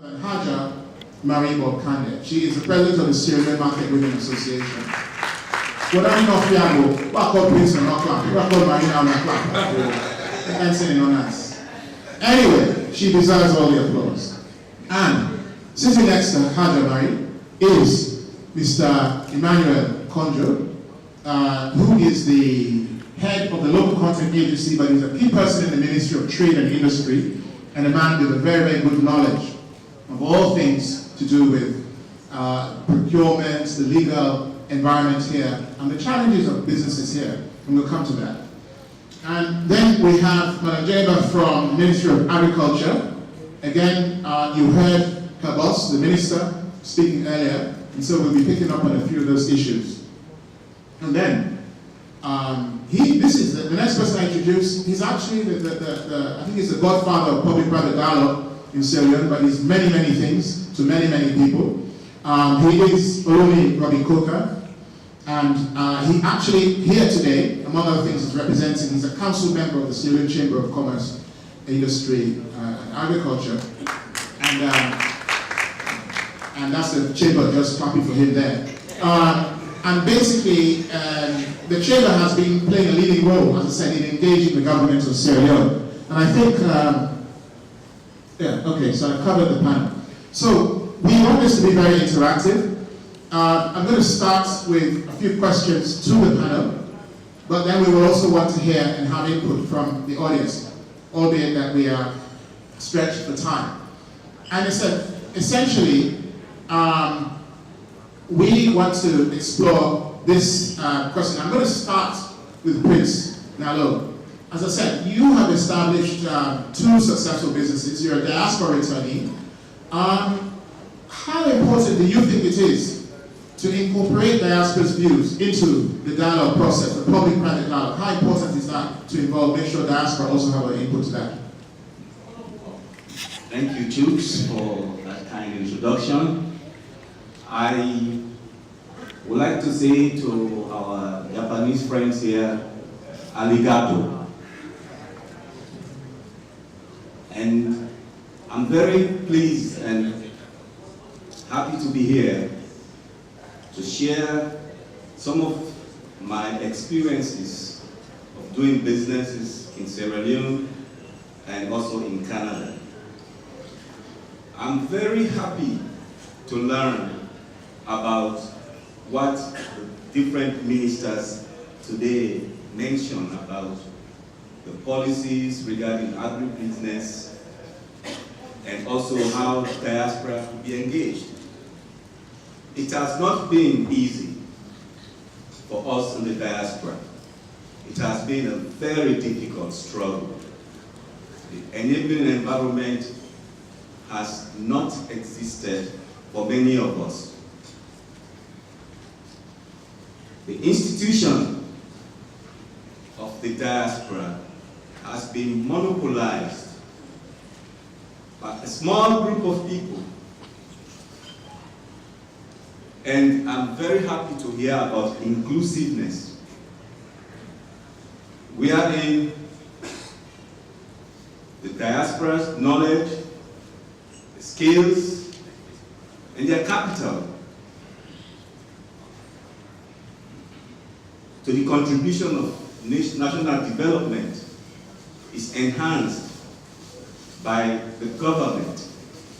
Haja Marie Bob Kande. She is the president of the Sierra Leone Market Women Association. What I know of Yago, what called Prince and not clap, what called Marina and not clap. And saying on us. Anyway, she deserves all the applause. And sitting next to Haja Marie is Mr. Emmanuel Conjo, who is the head of the local content agency, but he's a key person in the Ministry of Trade and Industry, and a man with a very, very good knowledge of all things to do with procurement, the legal environment here, and the challenges of businesses here, and we'll come to that. And then we have Madam Jeba from the Ministry of Agriculture. Again, you heard her boss, the minister, speaking earlier, and so we'll be picking up on a few of those issues. And then, this is the next person I introduced. He's actually I think he's the godfather of public-private dialogue in Sierra Leone, but he's many, many things to many, many people. He is Olumi Robbie Coker, and he actually here today, among other things, is representing, he's a council member of the Sierra Leone Chamber of Commerce, Industry, and Agriculture. And that's the chamber, just clapping for him there. And basically, the chamber has been playing a leading role, as I said, in engaging the government of Sierra Leone. And I think, so I've covered the panel. So we want this to be very interactive. I'm going to start with a few questions to the panel, but then we will also want to hear and have input from the audience, albeit that we are stretched for time. And it's essentially, we want to explore this question. I'm going to start with Prince Nalo. As I said, you have established 2 successful businesses. You're a diaspora attorney. How important do you think it is to incorporate diaspora's views into the dialogue process, the public-private dialogue? How important is that to involve, make sure diaspora also have an input to that? Thank you, Chooks, for that kind introduction. I would like to say to our Japanese friends here, arigato. And I'm very pleased and happy to be here to share some of my experiences of doing businesses in Sierra Leone and also in Canada. I'm very happy to learn about what the different ministers today mentioned about the policies regarding agribusiness and also how diaspora will be engaged. It has not been easy for us in the diaspora. It has been a very difficult struggle. The enabling environment has not existed for many of us. The institution of the diaspora has been monopolized by a small group of people. And I'm very happy to hear about inclusiveness. We are in the diaspora's knowledge, the skills, and their capital to the contribution of national development is enhanced by the government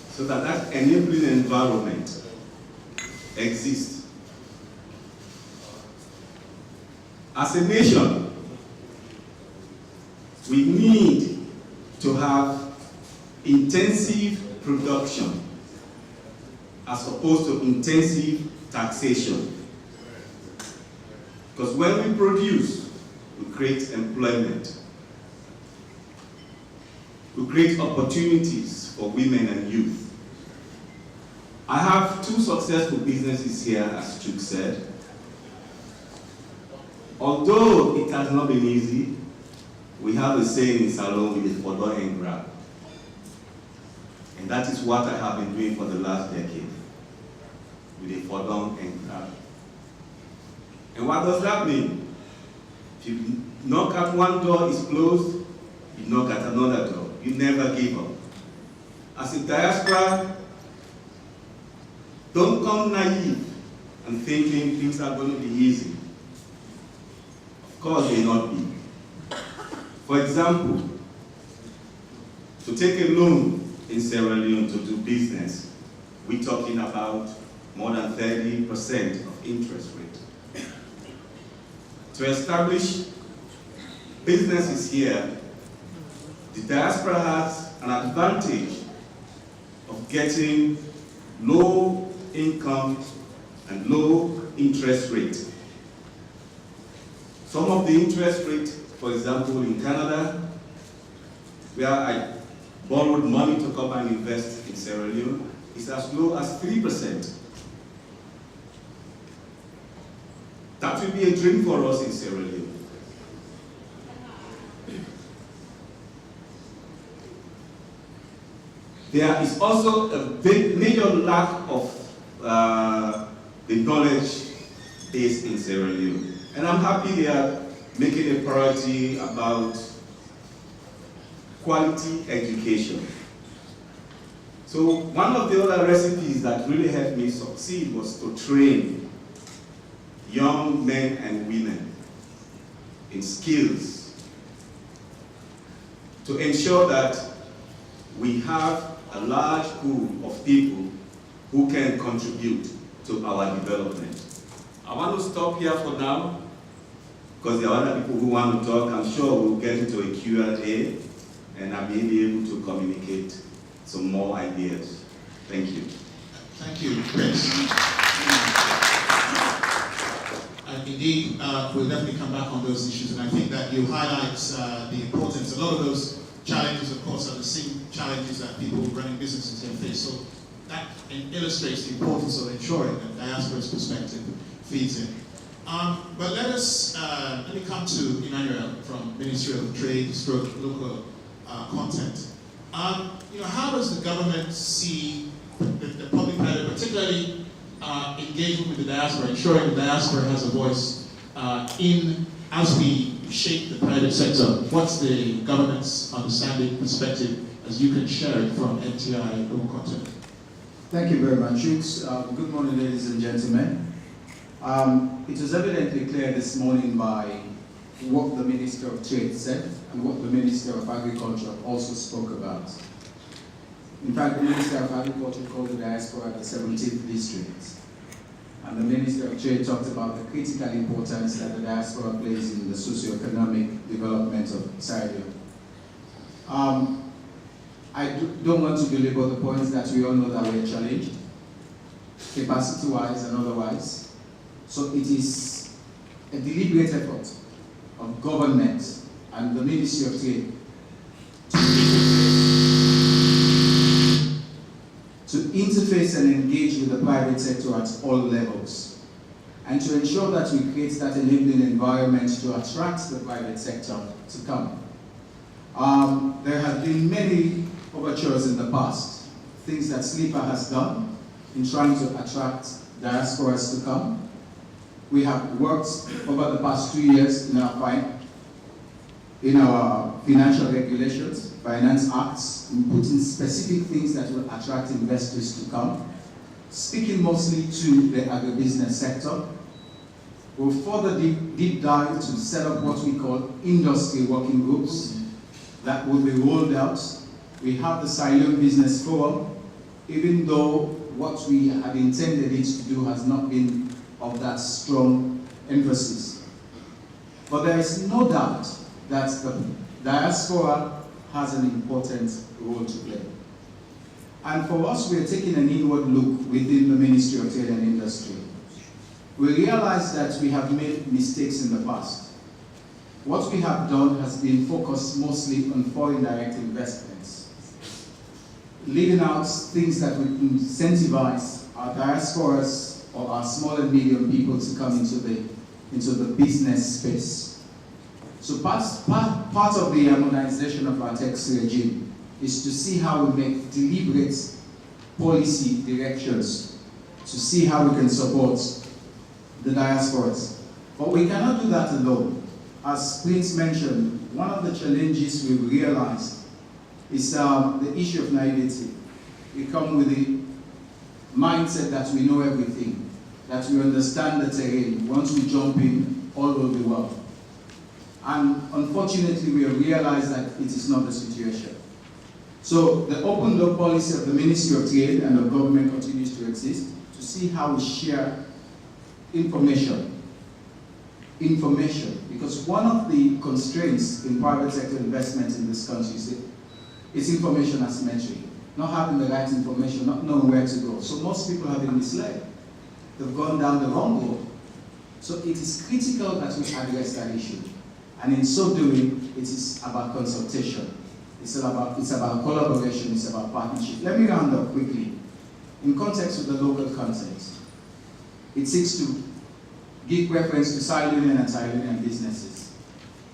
so that that enabling environment exists. As a nation, we need to have intensive production as opposed to intensive taxation. Because when we produce, we create employment. We create opportunities for women and youth. I have 2 successful businesses here, as Chuk said. Although it has not been easy, we have a saying in Salon with a fodon and grab. And that is what I have been doing for the last decade, with a fodon and grab. And what does that mean? If you knock at one door, it's closed, you knock at another door. You never give up. As a diaspora, Don't come naive and thinking things are going to be easy. Of course they not be. For example, to take a loan in Sierra Leone to do business, we're talking about more than 30% of interest rate. To establish businesses here, the diaspora has an advantage of getting low income and low interest rate. Some of the interest rate, for example, in Canada, where I borrowed money to come and invest in Sierra Leone, is as low as 3%. That will be a dream for us in Sierra Leone. There is also a big, major lack of the knowledge base in Sierra Leone. And I'm happy they are making a priority about quality education. So one of the other recipes that really helped me succeed was to train young men and women in skills to ensure that we have a large pool of people who can contribute to our development. I want to stop here for now because there are other people who want to talk. I'm sure we'll get into a Q&A and I may be able to communicate some more ideas. Thank you. Thank you, Chris. And indeed, we'll definitely come back on those issues, and I think that you highlight the importance. A lot of those challenges, of course, are the same challenges that people running businesses have faced. So that illustrates the importance of ensuring that diaspora's perspective feeds in. But let me come to Emmanuel from Ministry of Trade, local content. How does the government see the public-private, particularly engagement with the diaspora, ensuring the diaspora has a voice as we shape the private sector? What's the government's understanding, perspective, as you can share it from MTI local content? Thank you very much, Shoots. Good morning, ladies and gentlemen. It was evidently clear this morning by what the Minister of Trade said and what the Minister of Agriculture also spoke about. In fact, the Minister of Agriculture called the diaspora the 17th district. And the Minister of Trade talked about the critical importance that the diaspora plays in the socio-economic development of Sierra Leone. I don't want to belabor the points that we all know that we're challenged, capacity-wise and otherwise. So it is a deliberate effort of government and the Ministry of Trade to interface and engage with the private sector at all levels, and to ensure that we create that enabling environment to attract the private sector to come. There have been many overtures in the past, things that SLIPA has done in trying to attract diasporas to come. We have worked over the past 2 years in our financial regulations, finance acts, and putting specific things that will attract investors to come. Speaking mostly to the agribusiness sector, we'll further deep dive to set up what we call industry working groups that will be rolled out. We have the Silent Business Forum, even though what we had intended it to do has not been of that strong emphasis. But there is no doubt that the diaspora has an important role to play. And for us, we are taking an inward look within the Ministry of Trade and Industry. We realize that we have made mistakes in the past. What we have done has been focused mostly on foreign direct investments, leaving out things that would incentivize our diasporas or our small and medium people to come into the business space. So part of the harmonization of our tax regime is to see how we make deliberate policy directions to see how we can support the diasporas. But we cannot do that alone. As Prince mentioned, one of the challenges we've realized is the issue of naivety. We come with the mindset that we know everything, that we understand the terrain. Once we jump in, all will be well. And unfortunately, we have realized that it is not the situation. So the open door policy of the Ministry of Trade and the government continues to exist to see how we share information. Because one of the constraints in private sector investment in this country is information asymmetry. Not having the right information, not knowing where to go. So most people have been misled. They've gone down the wrong road. So it is critical that we address that issue. And in so doing, it is about consultation. It's about collaboration, it's about partnership. Let me round up quickly. In context of the local context, it seeks to give reference to side-union and side-union businesses.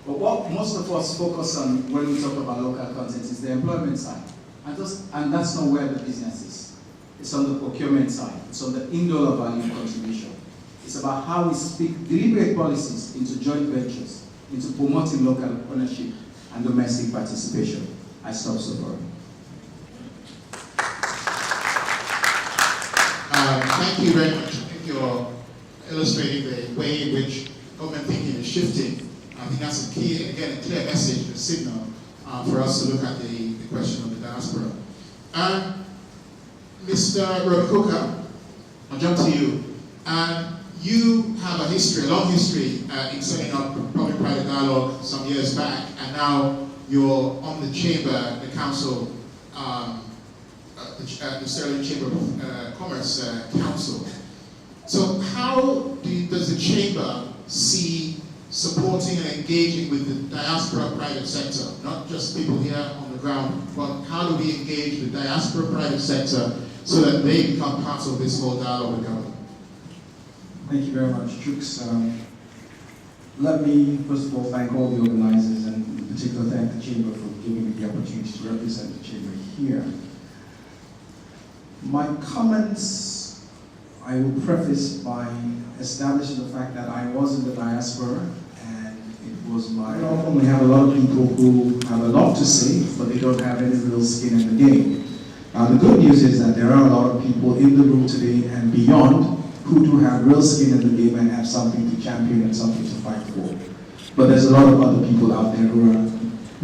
But what most of us focus on when we talk about local content is the employment side. And that's not where the business is. It's on the procurement side. It's on the in-dollar value contribution. It's about how we speak deliberate policies into joint ventures, into promoting local ownership and domestic participation. I stop so far. Thank you very much. I think you're illustrating the way in which government thinking is shifting. I think that's a key, again, a clear message, a signal for us to look at the question of the diaspora. Mr. Rokoka, I'll jump to you. You have a history, a long history in setting up public-private dialogue some years back, and now you're on the chamber, the council, the Sierra Leone Chamber of Commerce Council. So how does the chamber see supporting and engaging with the diaspora private sector, not just people here on the ground, but how do we engage the diaspora private sector so that they become part of this whole dialogue with government? Thank you very much, Chooks. Let me first of all thank all the organizers and in particular thank the Chamber for giving me the opportunity to represent the Chamber here. My comments I will preface by establishing the fact that I was in the diaspora and it was my... We have a lot of people who have a lot to say, but they don't have any real skin in the game. The good news is that there are a lot of people in the room today and beyond who do have real skin in the game and have something to champion and something to fight for. But there's a lot of other people out there who are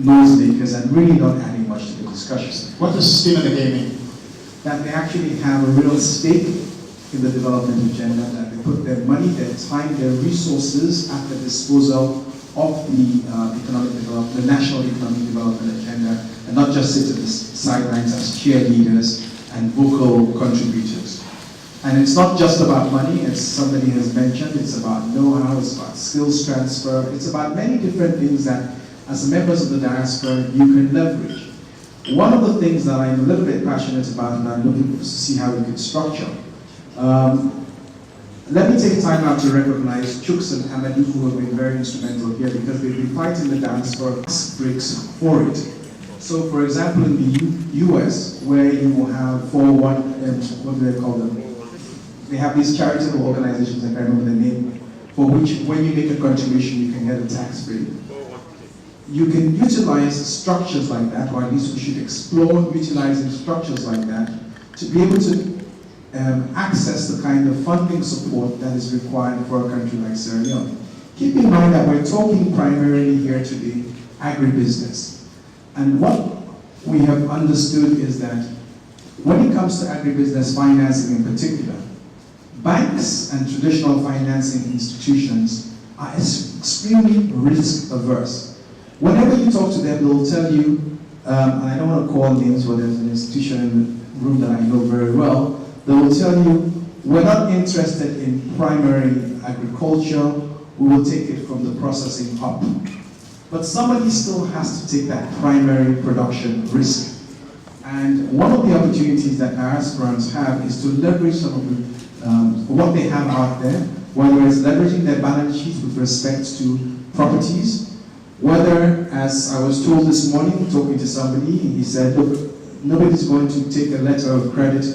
noisemakers and really not adding much to the discussion. What does skin in the game mean? That they actually have a real stake in the development agenda, that they put their money, their time, their resources at the disposal of the economic development, the national economic development agenda, and not just sit at the sidelines as cheerleaders and vocal contributors. And it's not just about money, as somebody has mentioned, it's about know-how, it's about skills transfer, it's about many different things that, as members of the diaspora, you can leverage. One of the things that I'm a little bit passionate about, and I'm looking to see how we could structure, let me take time out to recognize Chooks and Amadou, who have been very instrumental here, because they've been fighting the diaspora bricks for it. So, for example, in the US, where you will have 401, what do they call them? They have these charitable organizations, I can't remember the name, for which when you make a contribution, you can get a tax break. You can utilize structures like that, or at least we should explore utilizing structures like that to be able to access the kind of funding support that is required for a country like Sierra Leone. Keep in mind that we're talking primarily here today agribusiness. And what we have understood is that when it comes to agribusiness financing in particular, banks and traditional financing institutions are extremely risk averse. Whenever you talk to them, they'll tell you, and I don't want to call names, but there's an institution in the room that I know very well, they will tell you, we're not interested in primary agriculture, we will take it from the processing up. But somebody still has to take that primary production risk. And one of the opportunities that diasporans have is to leverage some of the what they have out there, whether it's leveraging their balance sheets with respect to properties, whether, as I was told this morning, talking to somebody, he said, look, nobody's going to take a letter of credit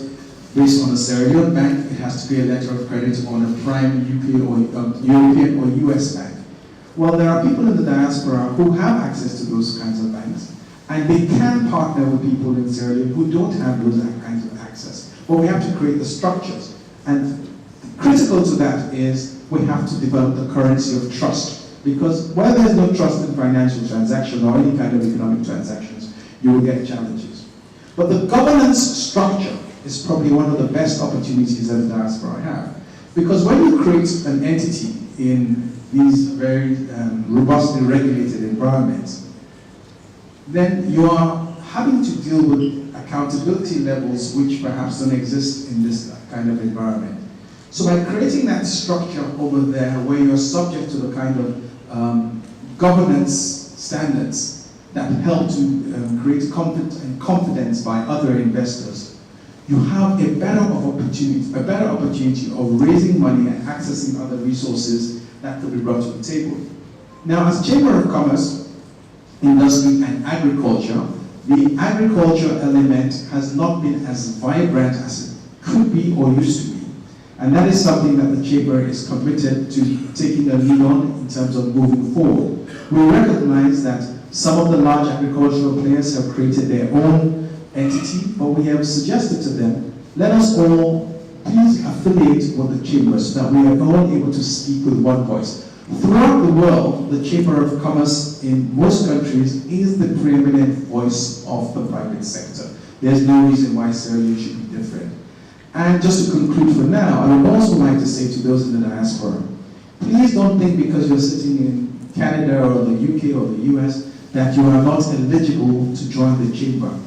based on a Sierra Leone bank. It has to be a letter of credit on a prime UK or European or US bank. Well, there are people in the diaspora who have access to those kinds of banks, and they can partner with people in Sierra Leone who don't have those kinds of access. but we have to create the structures. And critical to that is we have to develop the currency of trust. Because where there's no trust in financial transactions or any kind of economic transactions, you will get challenges. But the governance structure is probably one of the best opportunities that the diaspora have. Because when you create an entity in these very robustly regulated environments, then you are having to deal with accountability levels which perhaps don't exist in this kind of environment. So by creating that structure over there where you're subject to the kind of governance standards that help to create comfort and confidence by other investors, you have a better opportunity of raising money and accessing other resources that could be brought to the table. Now, as Chamber of Commerce, Industry and Agriculture, the agriculture element has not been as vibrant as it could be or used to be. And that is something that the Chamber is committed to taking a lead on in terms of moving forward. We recognize that some of the large agricultural players have created their own entity, but we have suggested to them, let us all please affiliate with the Chamber so that we are all able to speak with one voice. Throughout the world, the Chamber of Commerce in most countries is the preeminent voice of the private sector. There's no reason why Sierra Leone should be different. And just to conclude for now, I would also like to say to those in the diaspora, please don't think because you're sitting in Canada or the UK or the US that you are not eligible to join the Chamber.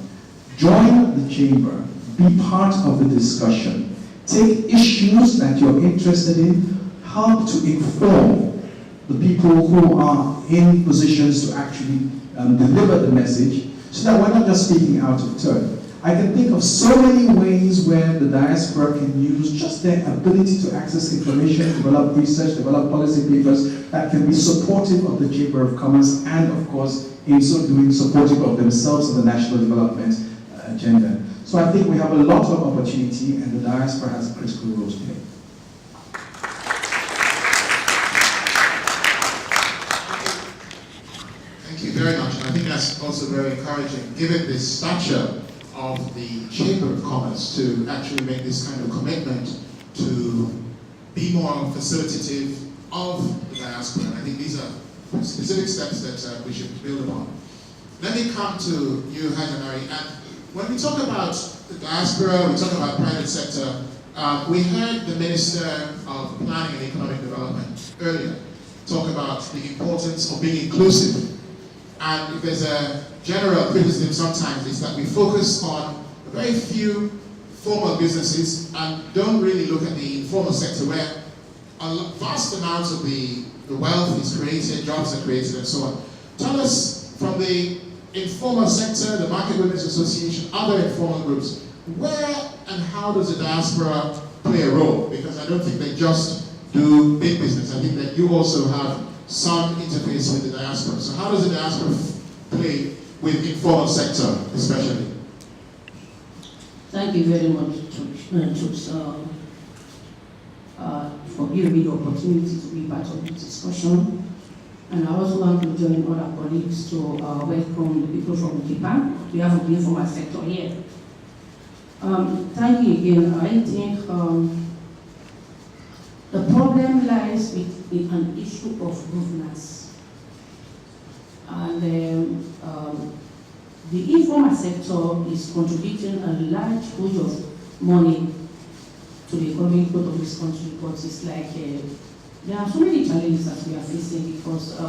Join the Chamber, be part of the discussion, take issues that you're interested in, help to inform the people who are in positions to actually deliver the message, so that we're not just speaking out of turn. I can think of so many ways where the diaspora can use just their ability to access information, develop research, develop policy papers that can be supportive of the Chamber of Commerce and, of course, in so doing, supportive of themselves and the national development agenda. So I think we have a lot of opportunity and the diaspora has a critical role to play. Thank you very much, and I think that's also very encouraging, given the stature of the Chamber of Commerce to actually make this kind of commitment to be more facilitative of the diaspora. And I think these are specific steps that we should build upon. Let me come to you, Hajanari. And when we talk about the diaspora, we talk about private sector, we heard the Minister of Planning and Economic Development earlier talk about the importance of being inclusive. And if there's a general criticism sometimes, is that we focus on very few formal businesses and don't really look at the informal sector where a vast amount of the wealth is created, jobs are created and so on. Tell us from the informal sector, the Market Women's Association, other informal groups, where and how does the diaspora play a role? Because I don't think they just do big business. I think that you also have some interface with the diaspora. So how does the diaspora play with informal sector, especially? Thank you very much, Chooks, for giving me the opportunity to be part of this discussion. And I also want to join other colleagues to welcome the people from Japan. We have the informal sector here. Thank you again. I think the problem lies with an issue of governance. And the informal sector is contributing a large pool of money to the economic growth of this country, but it's like there are so many challenges that we are facing because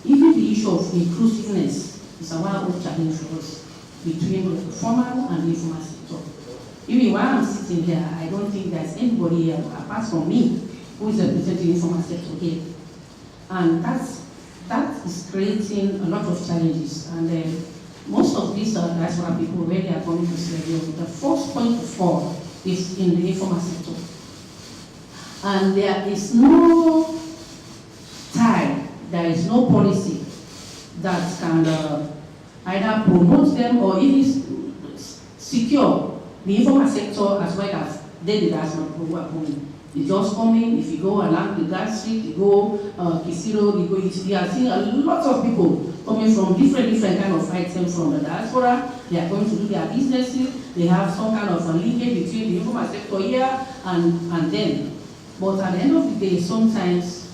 even the issue of inclusiveness is a one-off challenge for us between the formal and the informal sector. Even while I'm sitting here, I don't think there's anybody here apart from me who is representing the informal sector here. And that is creating a lot of challenges. And most of these diaspora people, where they are coming to Sierra Leone, the first point of fall is in the informal sector. And there is no tie, there is no policy that can either promote them or even secure the informal sector as well as the diaspora who are coming. You just come in, if you go along the Guard Street, you go Kisiro, you are seeing a lot of people coming coming from different kind of items from the diaspora. They are going to do their businesses. They have some kind of a linkage between the informal sector here and them. But at the end of the day, sometimes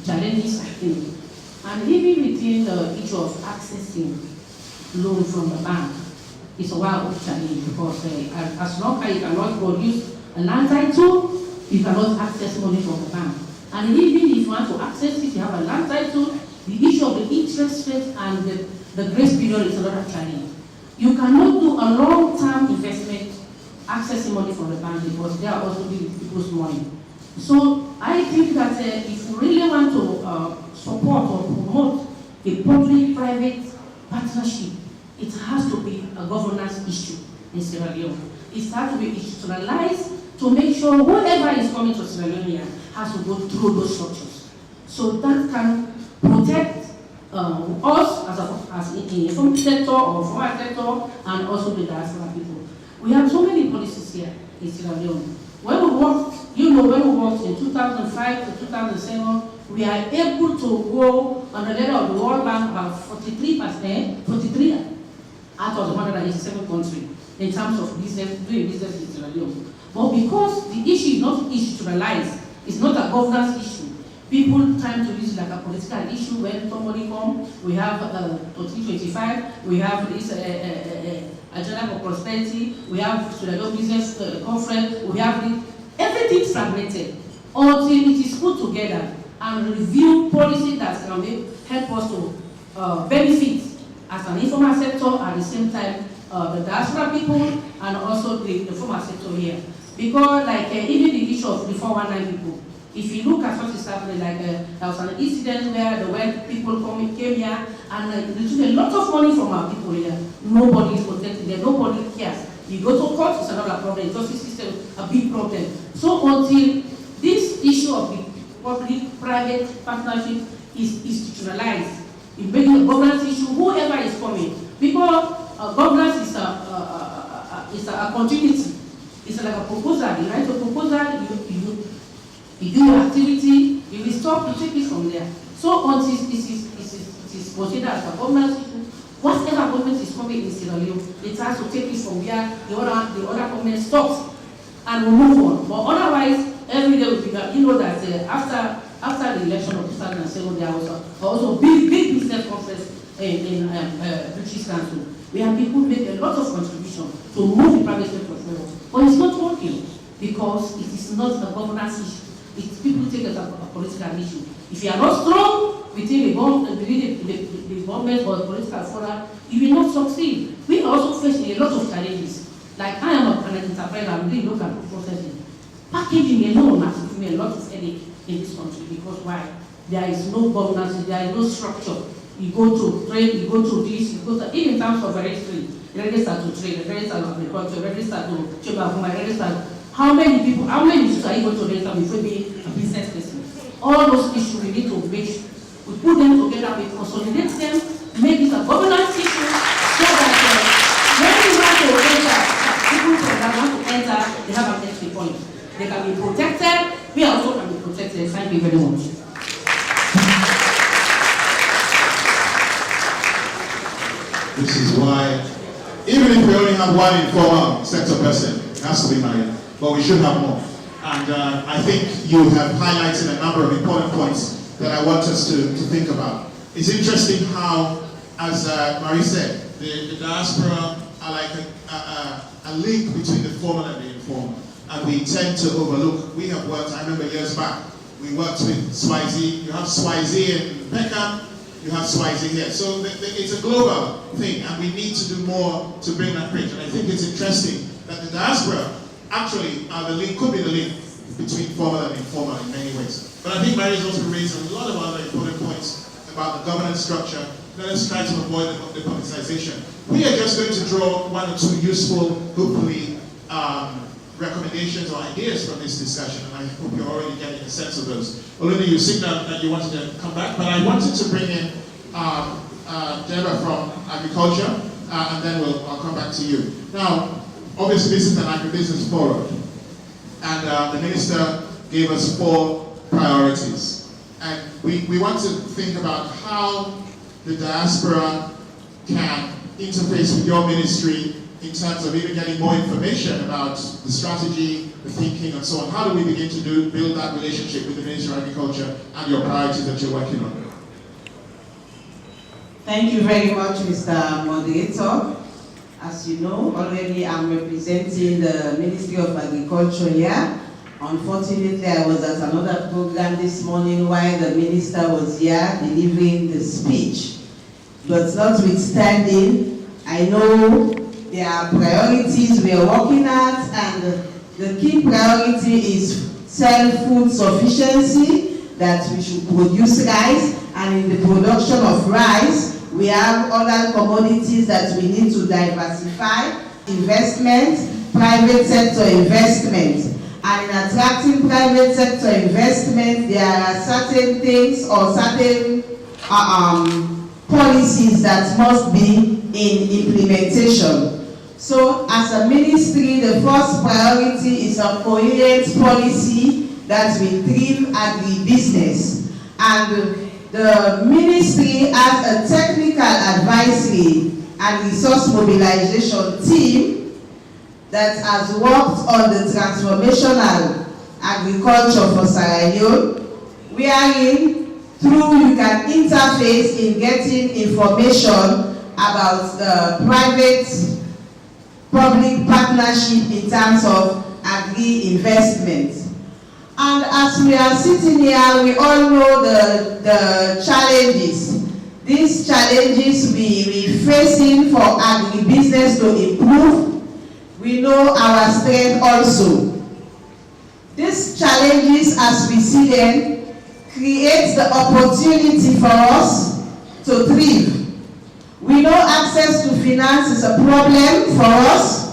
challenges are in. And even within the issue of accessing loan from the bank, it's a wild challenge because as long as you cannot produce a land title, you cannot access money from the bank. And even if you want to access it, you have a land title, the issue of the interest rate and the grace period is another challenge. You cannot do a long-term investment accessing money from the bank because they are also giving people's money. So I think that if you really want to support or promote a public-private partnership, it has to be a governance issue in Sierra Leone. It has to be institutionalized to make sure whoever is coming to Sierra Leone has to go through those structures. So that can protect us as in the informal sector or formal sector and also the diaspora people. We have so many policies here in Sierra Leone. When we worked, when we worked in 2005 to 2007, we are able to go on the level of the World Bank about 43 out of the 187 countries in terms of doing business in Sierra Leone. But because the issue is not institutionalized, it's not a governance issue. People tend to use it like a political issue. When somebody comes, we have 2025, we have this agenda for prosperity, we have Sierra Leone Business Conference, we have everything fragmented until it is put together and review policy that can help us to benefit as an informal sector at the same time the diaspora people and also the formal sector here. Because even the issue of the 419 people, if you look at what is happening, there was an incident where the white people came here and they took a lot of money from our people here. Nobody is protected there, nobody cares. You go to court, it's another problem. The justice system, a big problem. So until this issue of the public-private partnership is institutionalized, it makes a governance issue, whoever is coming. Because governance is a continuity. It's like a proposal. You write a proposal, you do your activity, you will stop, you take it from there. So until it is considered as a governance issue, whatever government is coming in Sierra Leone, it has to take it from where the other government stops and we move on. But otherwise, every day we figure, that after the election of 2007, there was also big business conference in British Council. We have people make a lot of contribution to move the private sector forward. But it's not working because it is not a governance issue. People take it as a political issue. If you are not strong within the government or the political forum, you will not succeed. We are also facing a lot of challenges. Like I am an entrepreneur, I'm doing local processing. Packaging alone has given me a lot of headache in this country because why? There is no governance, there is no structure. You go to trade, you go to this, you go to, even in terms of registry, register to trade, register to agriculture, register to chamber of commerce, register. How many issues are you going to register before being a business person? All those issues we need to make sure we put them together, we consolidate them, make it a governance issue, so that when we want to enter, people that want to enter, they have an entry point. They can be protected, we also can be protected. Thank you very much. This is why, even if we only have one informal sector person, it has to be married, but we should have more. And I think you have highlighted a number of important points that I want us to think about. It's interesting how, as Marie said, the diaspora are like a link between the formal and the informal. And we tend to overlook. We have worked, I remember years back, we worked with Swazi. You have Swazi in Peckham, you have Swazi here. So it's a global thing, and we need to do more to bring that bridge. And I think it's interesting that the diaspora actually could be the link between formal and informal in many ways. But I think Mary's also raised a lot of other important points about the governance structure. Let us try to avoid the politicization. We are just going to draw one or two useful, hopefully, recommendations or ideas from this discussion, and I hope you're already getting a sense of those. Oluni, you signaled that you wanted to come back, but I wanted to bring in Deborah from Agriculture, and then I'll come back to you. Now, obviously this is an agribusiness forum, and the minister gave us 4 priorities. And we want to think about how the diaspora can interface with your ministry in terms of even getting more information about the strategy, the thinking, and so on? How do we begin to build that relationship with the Ministry of Agriculture and your priorities that you're working on? Thank you very much, Mr. Moderator. As you know, already I'm representing the Ministry of Agriculture here. Unfortunately, I was at another program this morning while the minister was here delivering the speech. But notwithstanding, I know there are priorities we are working at, and the key priority is self-food sufficiency, that we should produce rice, and in the production of rice, we have other commodities that we need to diversify, investment, private sector investment. And in attracting private sector investment, there are certain things or certain policies that must be in implementation. So as a ministry, the first priority is a coherent policy that will trim agribusiness. And the ministry has a technical advisory and resource mobilization team that has worked on the transformational agriculture for Sierra Leone, wherein through you can interface in getting information about the private-public partnership in terms of agri-investment. And as we are sitting here, we all know the challenges. These challenges we facing for agribusiness to improve. We know our strength also. These challenges, as we see them, create the opportunity for us to thrive. We know access to finance is a problem for us.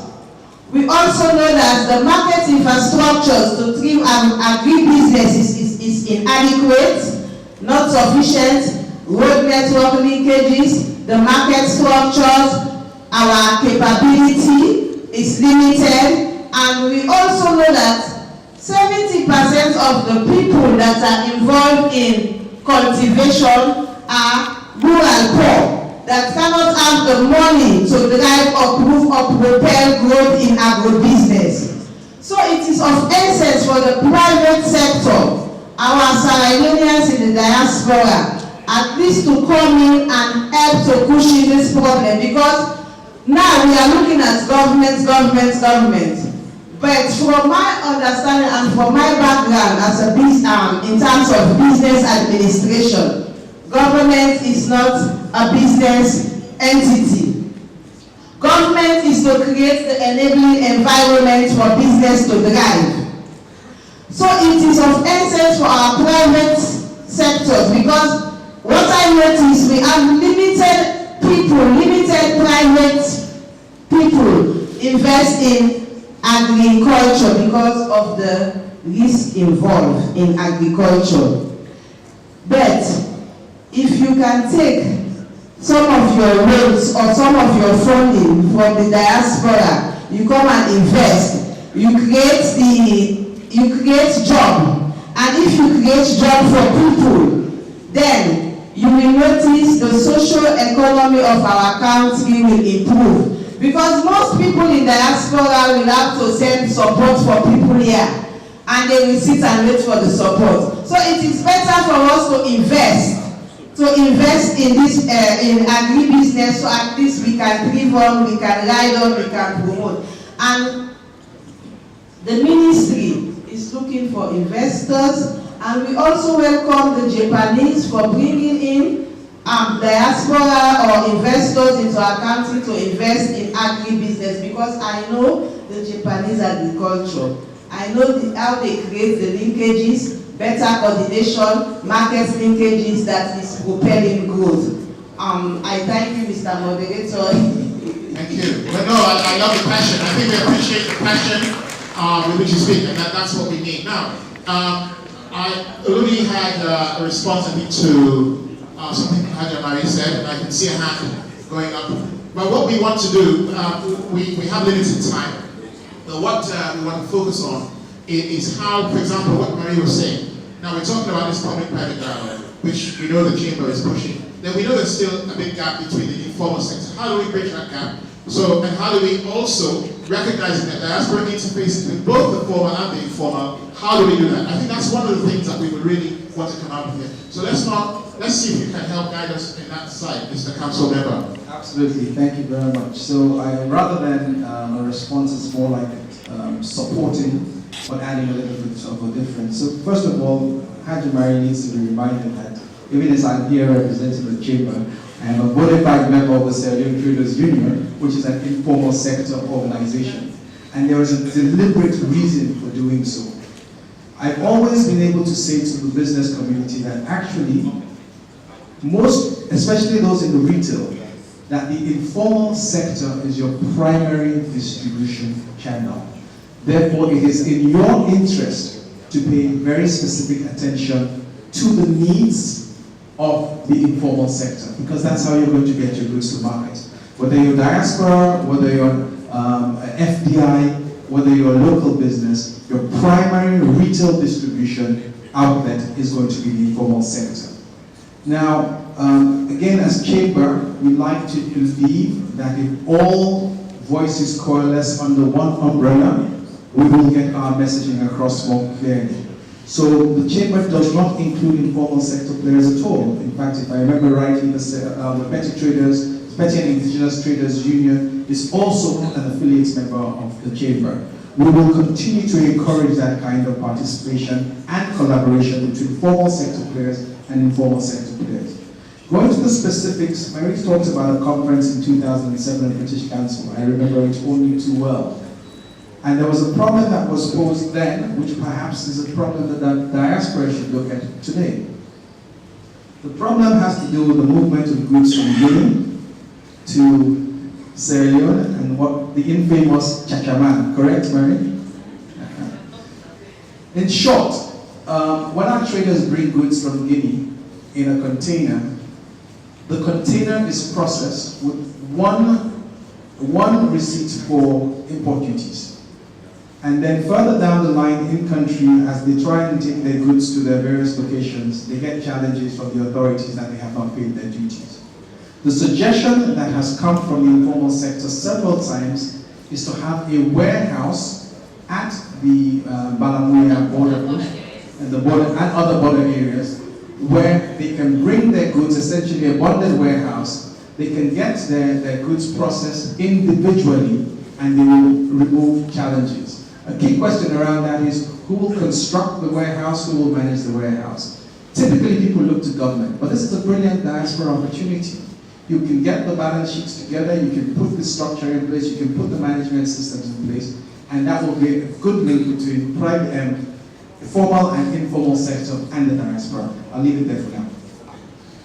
We also know that the market infrastructures to thrive agribusiness is inadequate, not sufficient, road network linkages, the market structures, our capability is limited, and we also know that 70% of the people that are involved in cultivation are rural poor, that cannot have the money to drive or prove or propel growth in agribusiness. So it is of essence for the private sector, our Sierra Leoneans in the diaspora, at least to come in and help to cushion this problem, because now we are looking at government. But from my understanding and from my background as a in terms of business administration, government is not a business entity. Government is to create the enabling environment for business to thrive. So it is of essence for our private sectors, because what I notice, we have limited private people invest in agriculture because of the risk involved in agriculture. But if you can take some of your loans or some of your funding from the diaspora, you come and invest, you create job, and if you create job for people, then you will notice the social economy of our country will improve, because most people in diaspora will have to send support for people here, and they will sit and wait for the support. So it is better for us to invest in this in agribusiness, so at least we can thrive on, we can ride on, we can promote. And the ministry is looking for investors, and we also welcome the Japanese for bringing in diaspora or investors into our country to invest in agribusiness, because I know the Japanese agriculture. I know how they create the linkages, better coordination, market linkages that is propelling growth. I thank you, Mr. Moderator. Thank you. Well, no, I love the passion. I think we appreciate the passion with which you speak, and that's what we need. Now, I already had a response, I think, to something Haja Marie said, and I can see a hand going up. But what we want to do, we have limited time. But what we want to focus on is how, for example, what Marie was saying. Now we're talking about this public-private dialogue, which we know the Chamber is pushing. then we know there's still a big gap between the informal sector. How do we bridge that gap? So, and how do we also, recognizing that diaspora interfaces with both the formal and the informal, how do we do that? I think that's one of the things that we would really want to come out of here. So let's see if you can help guide us in that side, Mr. Council Member. Absolutely, thank you very much. So rather than a response, it's more like supporting but adding a little bit of a difference. So first of all, Haji Mary needs to be reminded that even as I'm here representing the chamber, I am a bona fide member of the Sierra Leone Traders Union, which is an informal sector organization. And there is a deliberate reason for doing so. I've always been able to say to the business community that actually, most, especially those in the retail, that the informal sector is your primary distribution channel. Therefore, it is in your interest to pay very specific attention to the needs of the informal sector, because that's how you're going to get your goods to market. Whether you're diaspora, whether you're FDI, whether you're a local business, your primary retail distribution outlet is going to be the informal sector. Now, again, as chamber, we like to believe that if all voices coalesce under one umbrella, we will get our messaging across more clearly. So the chamber does not include informal sector players at all. In fact, if I remember rightly, the Petty and Indigenous Traders Union is also an affiliate member of the chamber. We will continue to encourage that kind of participation and collaboration between formal sector players and informal sector players. Going to the specifics, Mary talked about a conference in 2007 at the British Council. I remember it only too well. And there was a problem that was posed then, which perhaps is a problem that the diaspora should look at today. The problem has to do with the movement of goods from Guinea to Sierra Leone and what the infamous Chachaman, correct, Mary? In short, when our traders bring goods from Guinea in a container, the container is processed with one receipt for import duties. And then further down the line in country, as they try and take their goods to their various locations, they get challenges from the authorities that they have not paid their duties. The suggestion that has come from the informal sector several times is to have a warehouse at the Balamuya border post and the border and other border areas where they can bring their goods, essentially a bonded warehouse. They can get their goods processed individually and they will remove challenges. A key question around that is who will construct the warehouse, who will manage the warehouse? Typically people look to government, but this is a brilliant diaspora opportunity. You can get the balance sheets together, you can put the structure in place, you can put the management systems in place, and that will be a good link between private and formal and informal sector and the diaspora. I'll leave it there for now.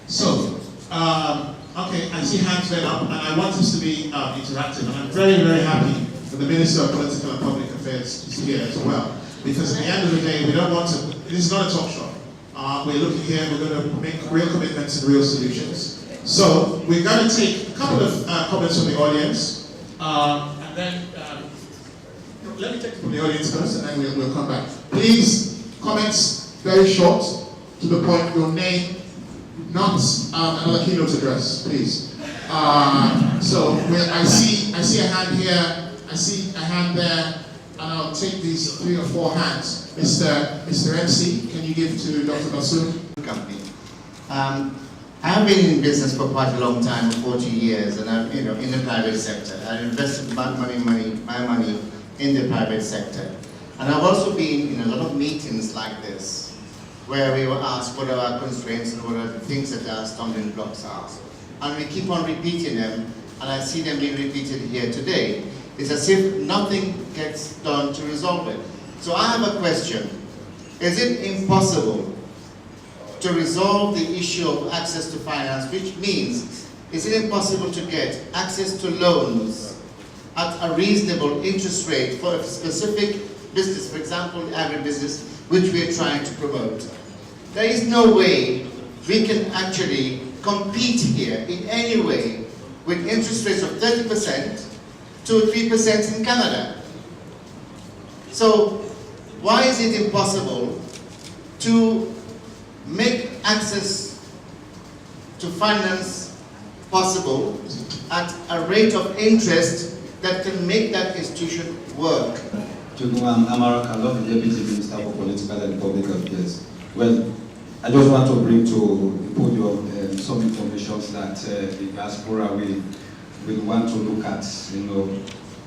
So, okay, I see hands lit up, and I want this to be interactive, and I'm very, very happy that the Minister of Political and Public Affairs is here as well, because at the end of the day, we don't want to, this is not a talk show. We're looking here, we're going to make real commitments and real solutions. So, we're going to take a couple of comments from the audience, and then, let me take it from the audience first, and then we'll come back. Please, comments very short, to the point, your name, not another keynote address, please. So, I see a hand here, I see a hand there, and I'll take these 3 or 4 hands. Mr. MC, can you give to Dr. Bassoon? Company. I have been in business for quite a long time, 40 years, and I'm in the private sector. I've invested my money in the private sector. And I've also been in a lot of meetings like this, where we were asked what are our constraints and what are the things that our stumbling blocks are. And we keep on repeating them, and I see them being repeated here today. It's as if nothing gets done to resolve it. So I have a question. Is it impossible to resolve the issue of access to finance, which means, is it impossible to get access to loans at a reasonable interest rate for a specific business, for example, agribusiness, which we are trying to promote? There is no way we can actually compete here in any way with interest rates of 30% to 3% in Canada. So why is it impossible to make access to finance possible at a rate of interest that can make that institution work. I'm Amara Kalon, the Deputy Minister for Political and Public Affairs. Well, I just want to bring to the podium some information that the diaspora will want to look at,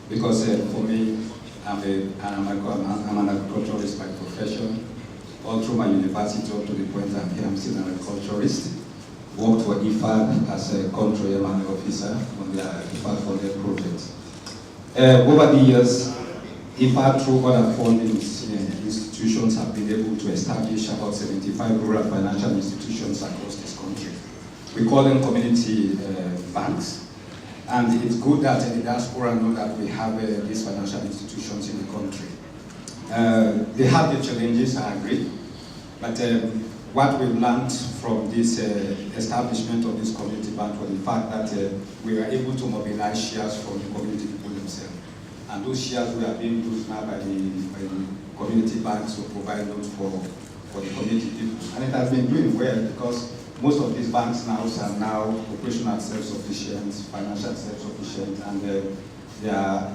because for me, I'm an agriculturist by profession. All through my university up to the point I'm here, I'm still an agriculturist. Worked for IFAD as a country M&A officer on the IFAD funded project. Over the years, IFAD through other funding institutions have been able to establish about 75 rural financial institutions across this country. We call them community banks. And it's good that the diaspora know that we have these financial institutions in the country. They have the challenges, I agree, but what we've learned from this establishment of this community bank was the fact that we were able to mobilize shares from the community people themselves. And those shares were being used now by the community banks to provide loans for the community people. And it has been doing well because most of these banks now are now operational self-sufficient, financial self-sufficient, and their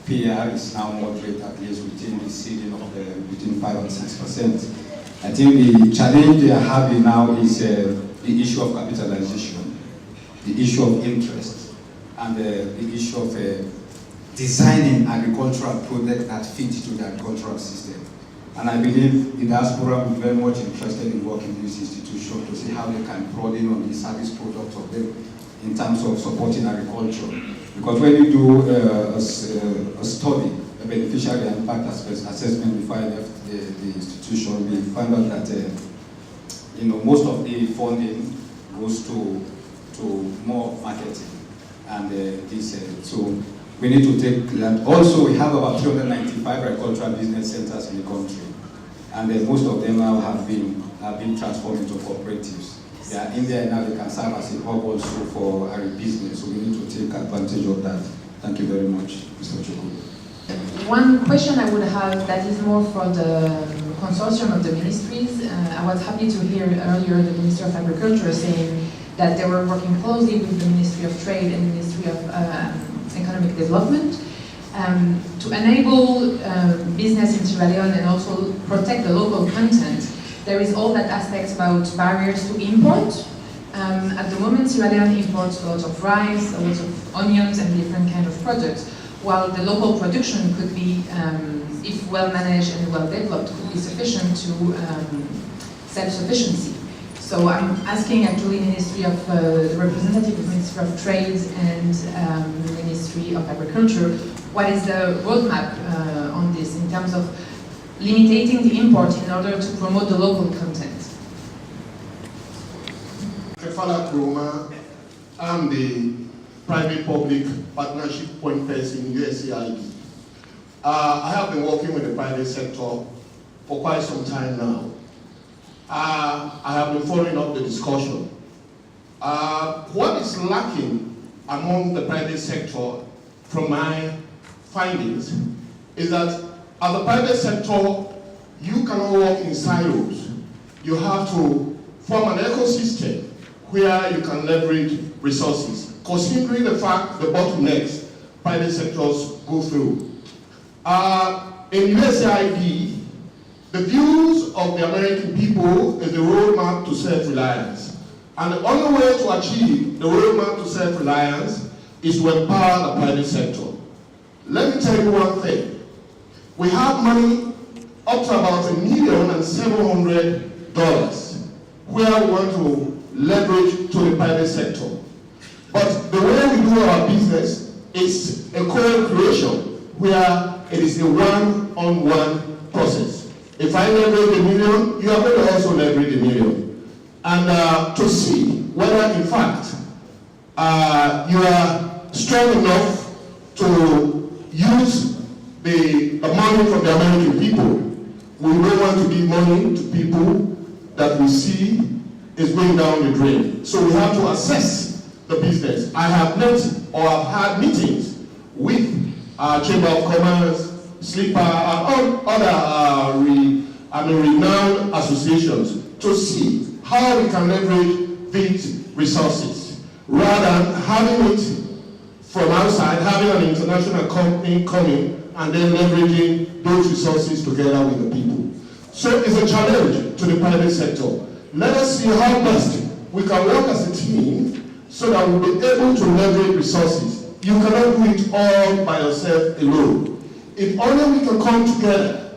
PR is now moderate, at least within the ceiling of between 5 and 6%. I think the challenge they are having now is the issue of capitalization, the issue of interest, and the issue of designing agricultural products that fit to the agricultural system. And I believe the diaspora will be very much interested in working with this institution to see how they can broaden on the service products of them in terms of supporting agriculture. Because when you do a study, a beneficiary impact assessment before I left the institution, we found out that most of the funding goes to more marketing and so we need to take that. Also, we have about 395 agricultural business centers in the country, and most of them now have been transformed into cooperatives. They are in there now. They can serve as a hub also for agribusiness. So we need to take advantage of that. Thank you very much, Mr. Chukwu. One question I would have that is more for the consortium of the ministries. I was happy to hear earlier the Minister of Agriculture saying that they were working closely with the Ministry of Trade and the Ministry of Economic Development to enable business in Sierra Leone and also protect the local content. There is all that aspects about barriers to import. At the moment, Sierra Leone imports a lot of rice, a lot of onions and different kind of products, while the local production could be, if well managed and well developed, could be sufficient to self-sufficiency. So I'm asking actually Ministry of the representative of Ministry of Trade and the Ministry of Agriculture, what is the roadmap on this in terms of limiting the import in order to promote the local content? Kefala Kuruma, I'm the private-public partnership point person in USAID. I have been working with the private sector for quite some time now. I have been following up the discussion. What is lacking among the private sector, from my findings, is that as the private sector, you cannot work in silos. You have to form an ecosystem where you can leverage resources, considering the fact the bottlenecks private sectors go through. In USAID, the views of the American people is the roadmap to self-reliance. And the only way to achieve the roadmap to self-reliance is to empower the private sector. Let me tell you one thing. We have money up to about $1,700,000 where we want to leverage to the private sector. But the way we do our business is a co-creation where it is a one-on-one process. If I leverage $1 million, you are going to also leverage $1 million. And to see whether in fact you are strong enough to use the money from the American people. We don't want to give money to people that we see is going down the drain. So we have to assess the business. I have met or have had meetings with Chamber of Commerce, Slipper, and all other renowned associations to see how we can leverage these resources, rather than having it from outside, having an international company coming and then leveraging those resources together with the people. So it's a challenge to the private sector. Let us see how best we can work as a team so that we'll be able to leverage resources. You cannot do it all by yourself alone. If only we can come together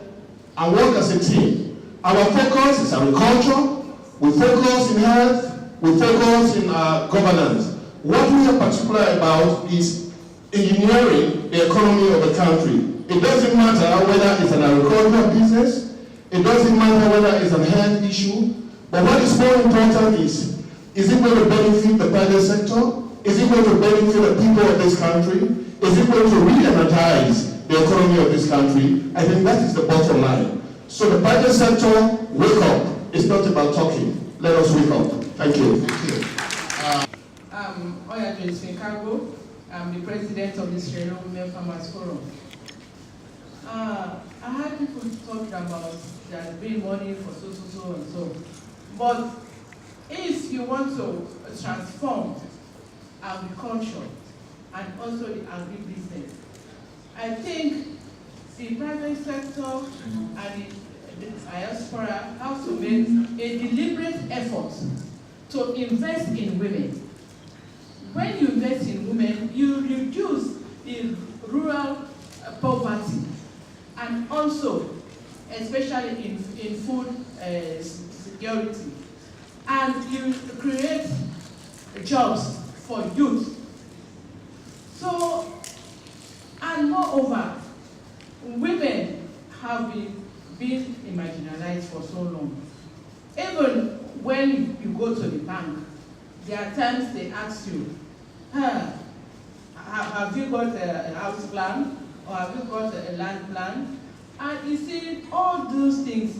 and work as a team. Our focus is agriculture, we focus in health, we focus in governance. What we are particular about is engineering the economy of the country. It doesn't matter whether it's an agricultural business, it doesn't matter whether it's a health issue, but what is more important is it going to benefit the private sector? Is it going to benefit the people of this country? Is it going to re-energize the economy of this country? I think that is the bottom line. So the private sector, wake up. It's not about talking. Let us wake up. Thank you. Thank you. Oya Joyce Chicago. I'm the president of the Sierra Leone Women Farmers Forum. I heard people talk about there's been money for so and so. But if you want to transform agriculture and also the agribusiness, I think the private sector and the diaspora have to make a deliberate effort to invest in women. When you invest in women, you reduce the rural poverty, and also, especially in food security, and you create jobs for youth. So, and moreover, women have been marginalized for so long. Even when you go to the bank, there are times they ask you, have you got a house plan, or have you got a land plan? And you see, all those things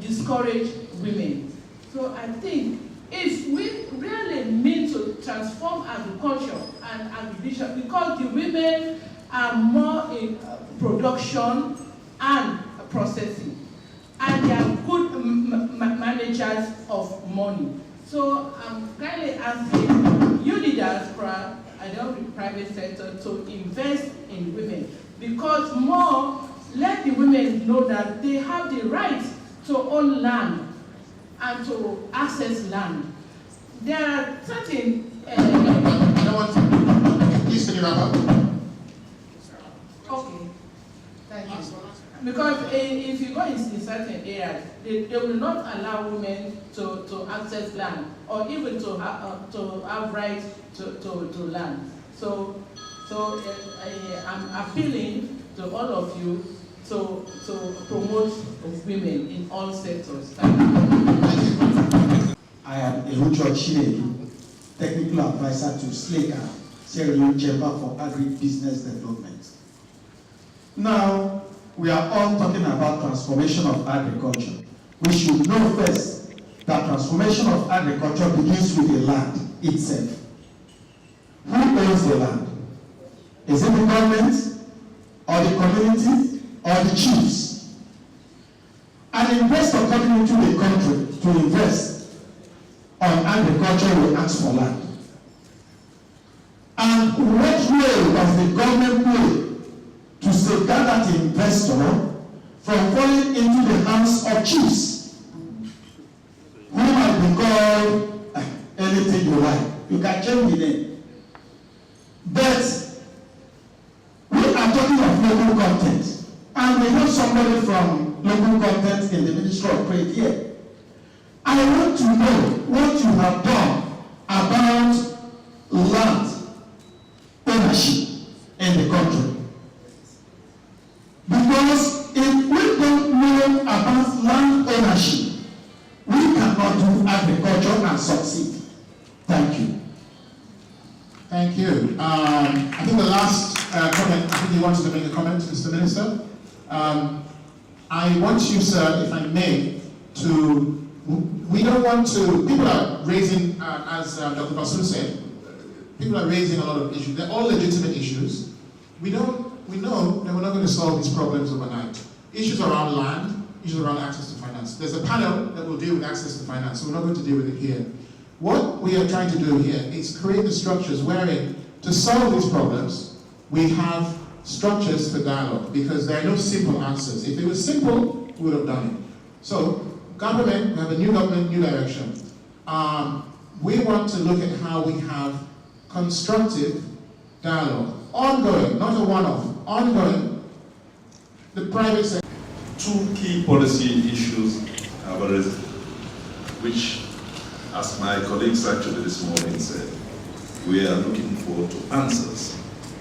discourage women. So I think if we really mean to transform agriculture and agribusiness, because the women are more in production and processing, and they are good managers of money. So I'm kindly asking you, the diaspora and the private sector, to invest in women, because let the women know that they have the right to own land and to access land. There are certain... Please, can you wrap up? Okay, thank you. Because if you go in certain areas, they will not allow women to access land, or even to have right to land. So I'm appealing to all of you to promote women in all sectors. Thank you. I am Elujo Chinedu, Technical Advisor to SLACA, Sierra Leone Chamber for Agribusiness Development. Now, we are all talking about transformation of agriculture. We should know first that transformation of agriculture begins with the land itself. Who owns the land? Is it the government, or the community, or the chiefs? An investor coming into the country to invest on agriculture will ask for land. And what role does the government play to safeguard that investor from falling into the hands of chiefs, who might be called anything you like? You can change the name. But we are talking of local content, and we have somebody from local content in the Ministry of Trade here. I want to know what you have done about land ownership in the country. Because if we don't know about land ownership, we cannot do agriculture and succeed. Thank you. Thank you. I think the last comment, I think you wanted to make a comment, Mr. Minister. I want you, sir, if I may, we don't want to, people are raising, as Dr. Basu said, people are raising a lot of issues. They're all legitimate issues. We know that we're not going to solve these problems overnight. Issues around land, issues around access to finance. There's a panel that will deal with access to finance, so we're not going to deal with it here. What we are trying to do here is create the structures wherein, to solve these problems, we have structures for dialogue, because there are no simple answers. If it was simple, we would have done it. So, government, we have a new government, new direction. We want to look at how we have constructive dialogue, ongoing, not a one-off, ongoing. The private sector. Two key policy issues have arisen, which, as my colleagues actually this morning said, we are looking forward to answers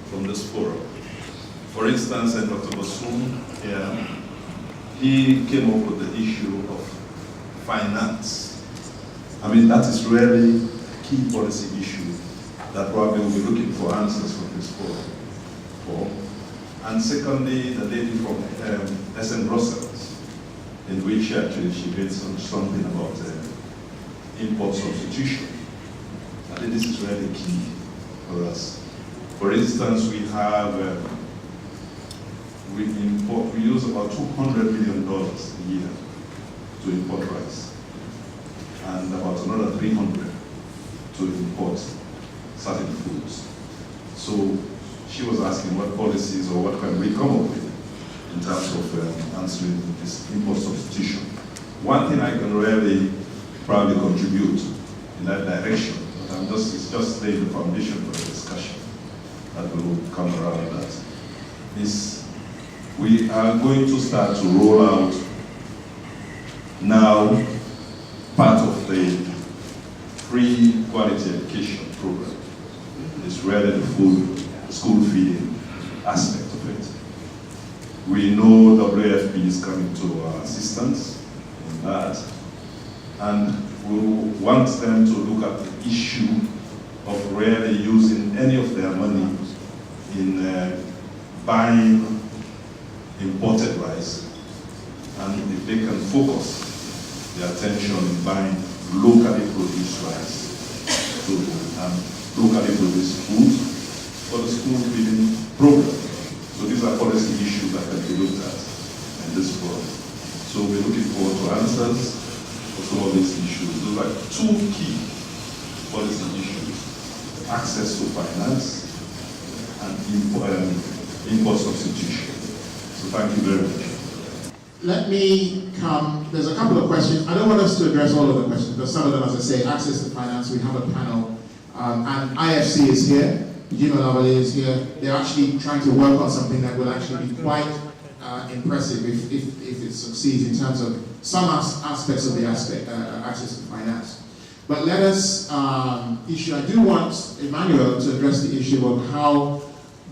from this forum. For instance, in Dr. Bassoon here, he came up with the issue of finance. I mean, that is really a key policy issue that probably we'll be looking for answers from this forum for. And secondly, the lady from SN Brussels, in which actually she made something about import substitution. I think this is really key for us. For instance, we have, we use about $200 million a year to import rice, and about another 300 to import certain foods. So she was asking what policies or what can we come up with in terms of answering this import substitution. One thing I can really probably contribute in that direction, but it's just laying the foundation for the discussion that will come around that, is we are going to start to roll out now part of the free quality education program. It's really the full school feeding aspect of it. We know WFP is coming to our assistance in that, and we want them to look at the issue of really using any of their money in buying imported rice, and if they can focus their attention in buying locally produced rice to locally produced food for the school feeding program. So these are policy issues that can be looked at in this forum. So we're looking forward to answers for some of these issues. Those are two key policy issues: access to finance and import substitution. So thank you very much. Let me come, there's a couple of questions. I don't want us to address all of the questions, but some of them, as I say, access to finance, we have a panel, and IFC is here, Jim Lavalley is here. They're actually trying to work on something that will actually be quite impressive if it succeeds in terms of some aspects of the access to finance. But let us issue, I do want Emmanuel to address the issue of how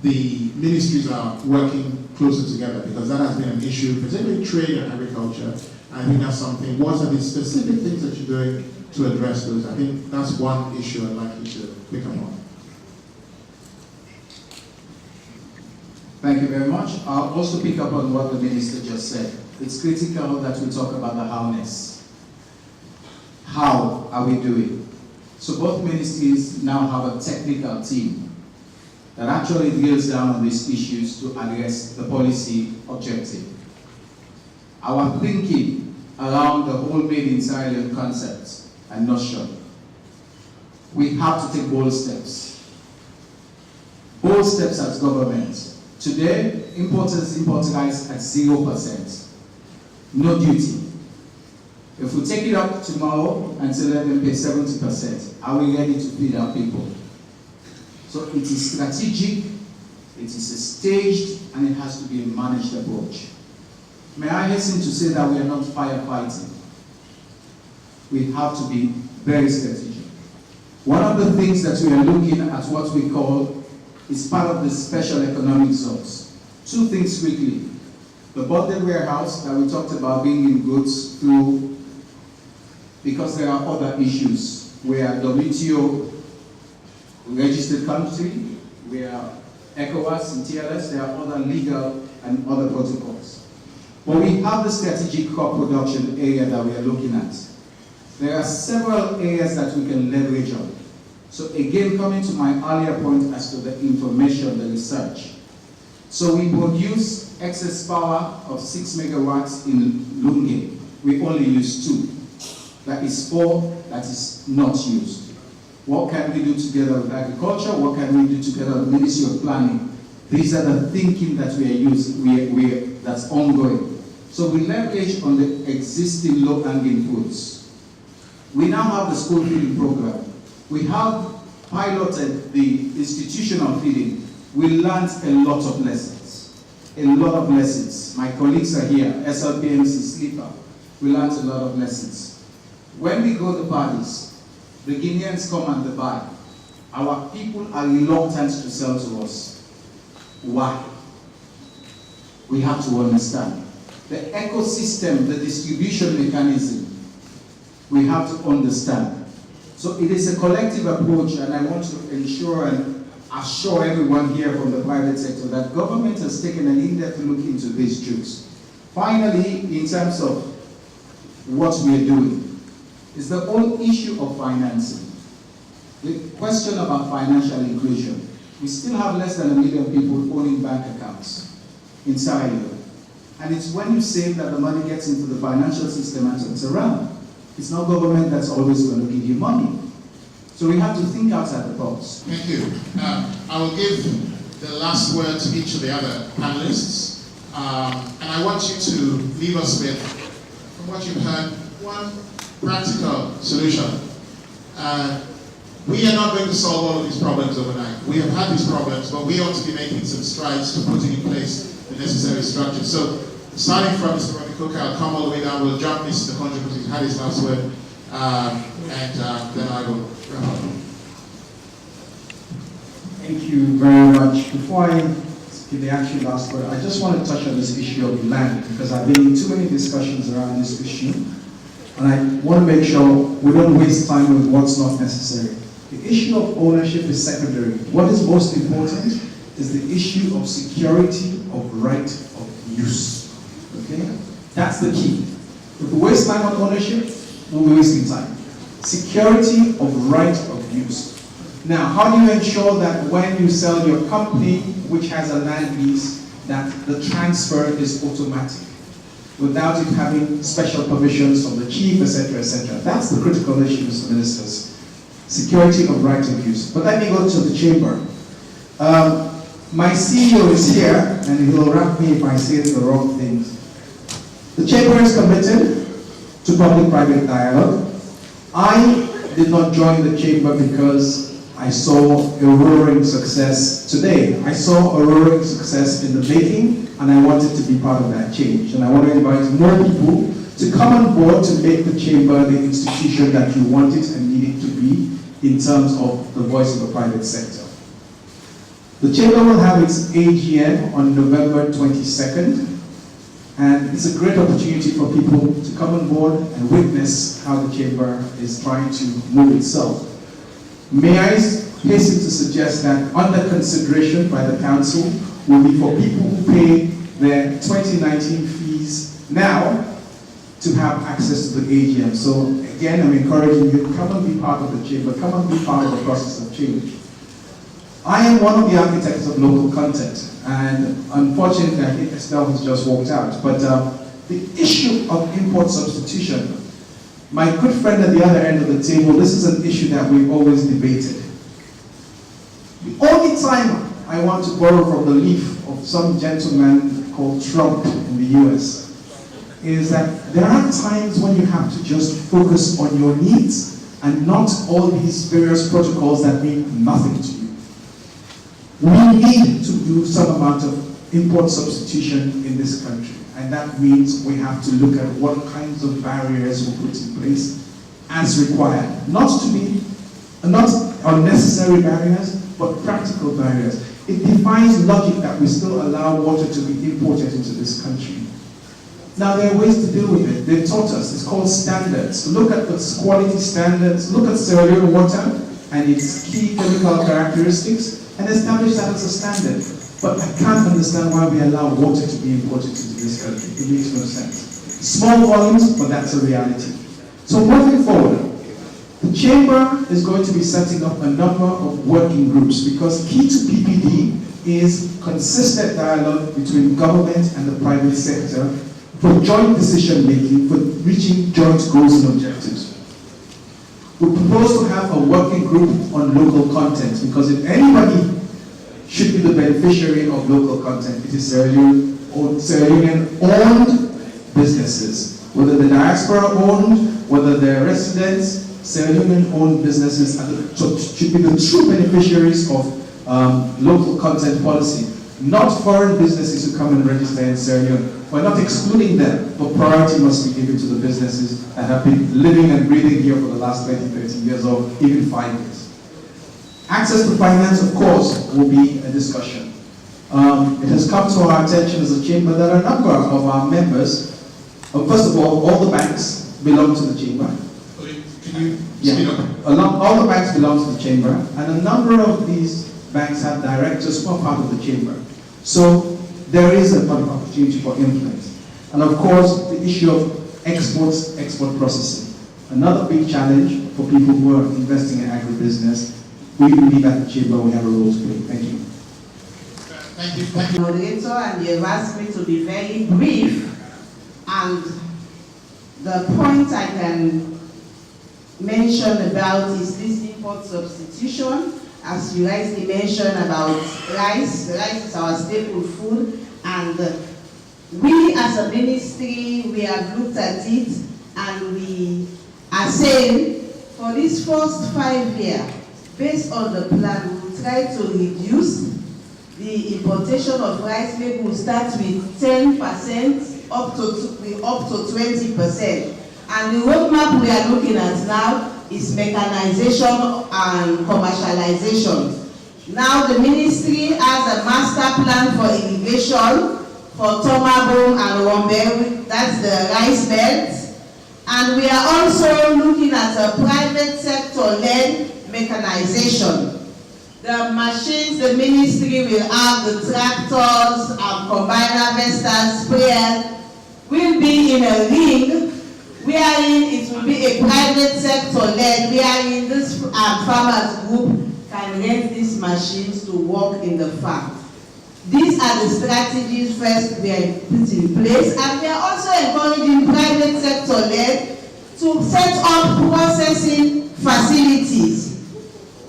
the ministries are working closer together, because that has been an issue, particularly trade and agriculture. I think that's something. What are the specific things that you're doing to address those? I think that's one issue I'd like you to pick up on. Thank you very much. I'll also pick up on what the minister just said. It's critical that we talk about the howness. How are we doing? So both ministries now have a technical team that actually drills down on these issues to address the policy objective. Our thinking around the whole made in Sierra concept and notion, we have to take bold steps. Bold steps as government. Today, importers import rice at 0%, no duty. If we take it up tomorrow and say let them pay 70%, are we ready to feed our people? So it is strategic, it is a staged, and it has to be a managed approach. May I hasten to say that we are not firefighting. We have to be very strategic. One of the things that we are looking at what we call is part of the special economic zones. Two things quickly. The bonded warehouse that we talked about bringing goods through, because there are other issues where WTO registered country, where ECOWAS and TLS, there are other legal and other protocols. But we have the strategic crop production area that we are looking at. There are several areas that we can leverage on. So again, coming to my earlier point as to the information, the research. So we produce excess power of 6 megawatts in Lunge. We only use 2. That is 4 that is not used? What can we do together with agriculture? What can we do together with the Ministry of Planning? These are the thinking that we are using, that's ongoing. So we leverage on the existing low-hanging fruits. We now have the school feeding program. We have piloted the institutional feeding. We learned a lot of lessons. A lot of lessons. My colleagues are here, SLPMC, Sleeper. We learned a lot of lessons. When we go to parties, the Guineans come and they buy. Our people are reluctant to sell to us. Why? We have to understand. The ecosystem, the distribution mechanism, we have to understand. So it is a collective approach, and I want to ensure and assure everyone here from the private sector that government has taken an in-depth look into these truths. Finally, in terms of what we are doing, is the whole issue of financing. The question about financial inclusion. We still have less than 1 million people owning bank accounts in Sierra Leone. And it's when you save that the money gets into the financial system and turns around. It's not government that's always going to give you money. So we have to think outside the box. Thank you. I will give the last word to each of the other panelists. And I want you to leave us with, from what you've heard, one practical solution. We are not going to solve all of these problems overnight. We have had these problems, but we ought to be making some strides to putting in place the necessary structure. So, starting from Mr. Robbie Cook, I'll come all the way down. We'll jump Mr. Conjo because he's had his last word, and then I will wrap up. Thank you very much. Before I give the actual last word, I just want to touch on this issue of land, because I've been in too many discussions around this issue, and I want to make sure we don't waste time with what's not necessary. The issue of ownership is secondary. What is most important is the issue of security of right of use. Okay? That's the key. If we waste time on ownership, we'll be wasting time. Security of right of use. Now, how do you ensure that when you sell your company, which has a land lease, that the transfer is automatic without it having special permissions from the chief, etc., etc.? That's the critical issue, Mr. Ministers. Security of right of use. But let me go to the chamber. My CEO is here, and he'll wrap me if I say the wrong things. The chamber is committed to public-private dialogue. I did not join the chamber because I saw a roaring success today. I saw a roaring success in the making, and I wanted to be part of that change. And I want to invite more people to come on board to make the chamber the institution that you want it and need it to be in terms of the voice of the private sector. The chamber will have its AGM on November 22nd, and it's a great opportunity for people to come on board and witness how the chamber is trying to move itself. May I hasten to suggest that under consideration by the council will be for people who pay their 2019 fees now to have access to the AGM. So again, I'm encouraging you, come and be part of the chamber, come and be part of the process of change. I am one of the architects of local content, and unfortunately, I think Estelle has just walked out, but the issue of import substitution, my good friend at the other end of the table, this is an issue that we've always debated. The only time I want to borrow from the leaf of some gentleman called Trump in the US is that there are times when you have to just focus on your needs and not all these various protocols that mean nothing to you. We need to do some amount of import substitution in this country, and that means we have to look at what kinds of barriers we put in place as required. Not unnecessary barriers, but practical barriers. It defies logic that we still allow water to be imported into this country. Now, there are ways to deal with it. They taught us. It's called standards. Look at the quality standards. Look at Sierra Leone water and its key chemical characteristics and establish that as a standard. But I can't understand why we allow water to be imported into this country. It makes no sense. Small volumes, but that's a reality. So moving forward, the Chamber is going to be setting up a number of working groups, because key to PPD is consistent dialogue between government and the private sector for joint decision making, for reaching joint goals and objectives. We propose to have a working group on local content, because if anybody should be the beneficiary of local content, it is Sierra Leonean-owned businesses. Whether the diaspora owned, whether they're residents, Sierra Leonean-owned businesses should be the true beneficiaries of local content policy, not foreign businesses who come and register in Sierra Leone. We're not excluding them, but priority must be given to the businesses that have been living and breathing here for the last 20, 30 years or even 5 years. Access to finance, of course, will be a discussion. It has come to our attention as a chamber that a number of our members, first of all the banks belong to the chamber. Can you speed up? All the banks belong to the chamber, and a number of these banks have directors who are part of the chamber. So there is an opportunity for influence. And of course, the issue of export processing. Another big challenge for people who are investing in agribusiness. We believe at the chamber we have a role to play. Thank you. Thank you. Thank you. Moderator, and you have asked me to be very brief, and the point I can mention about is this import substitution. As you rightly mentioned about rice. Rice is our staple food, and we as a ministry, we have looked at it, and we are saying for this first 5 years, based on the plan, we will try to reduce the importation of rice. Maybe we'll start with 10% up to 20%. And the roadmap we are looking at now is mechanization and commercialization. Now the ministry has a master plan for irrigation for Tomabom and Wombe, that's the rice belt. And we are also looking at a private sector-led mechanization. The machines, the ministry will have the tractors and combine harvesters, sprayers, will be in a ring wherein it will be a private sector-led, wherein this farmers group can rent these machines to work in the farm. These are the strategies first we are put in place, and we are also encouraging private sector-led to set up processing facilities.